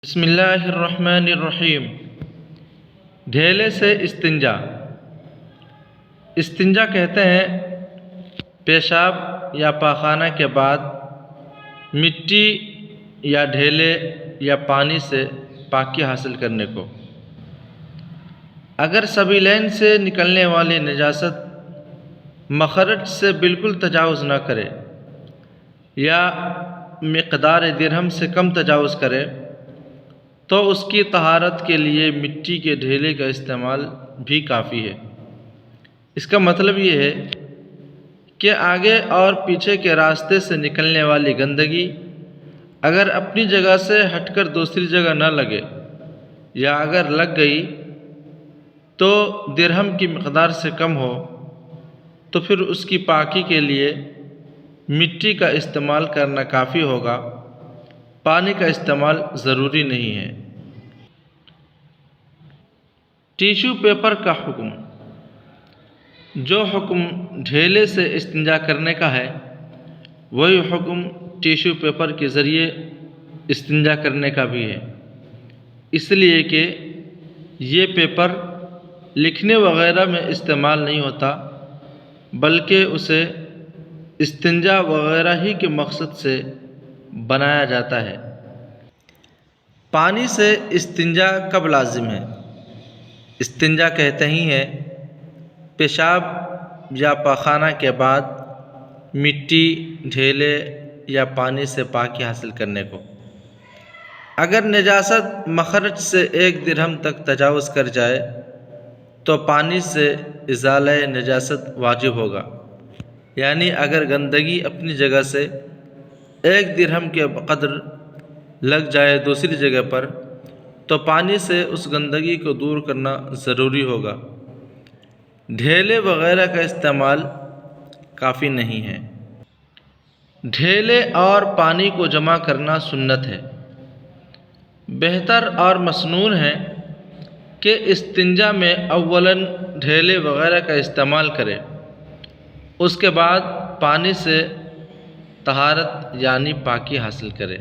بسم اللہ الرحمن الرحیم۔ ڈھیلے سے استنجا۔ استنجا کہتے ہیں پیشاب یا پاخانہ کے بعد مٹی یا ڈھیلے یا پانی سے پاکی حاصل کرنے کو۔ اگر سبیلین سے نکلنے والی نجاست مخرج سے بالکل تجاوز نہ کرے یا مقدار درہم سے کم تجاوز کرے تو اس کی طہارت کے لیے مٹی کے ڈھیلے کا استعمال بھی کافی ہے۔ اس کا مطلب یہ ہے کہ آگے اور پیچھے کے راستے سے نکلنے والی گندگی اگر اپنی جگہ سے ہٹ کر دوسری جگہ نہ لگے یا اگر لگ گئی تو درہم کی مقدار سے کم ہو تو پھر اس کی پاکی کے لیے مٹی کا استعمال کرنا کافی ہوگا، پانی کا استعمال ضروری نہیں ہے۔ ٹیشو پیپر کا حکم۔ جو حکم ڈھیلے سے استنجا کرنے کا ہے وہی حکم ٹیشو پیپر کے ذریعے استنجا کرنے کا بھی ہے، اس لیے کہ یہ پیپر لکھنے وغیرہ میں استعمال نہیں ہوتا بلکہ اسے استنجا وغیرہ ہی کے مقصد سے بنایا جاتا ہے۔ پانی سے استنجا کب لازم ہے؟ استنجا کہتے ہی ہیں پیشاب یا پاخانہ کے بعد مٹی، ڈھیلے یا پانی سے پاکی حاصل کرنے کو۔ اگر نجاست مخرج سے 1 درہم تک تجاوز کر جائے تو پانی سے ازالہ نجاست واجب ہوگا، یعنی اگر گندگی اپنی جگہ سے 1 درہم کے قدر لگ جائے دوسری جگہ پر تو پانی سے اس گندگی کو دور کرنا ضروری ہوگا۔ ڈھیلے وغیرہ کا استعمال کافی نہیں ہے۔ ڈھیلے اور پانی کو جمع کرنا سنت ہے۔ بہتر اور مسنون ہے کہ استنجا میں اولاً ڈھیلے وغیرہ کا استعمال کرے، اس کے بعد پانی سے طہارت یعنی پاکی حاصل کرے۔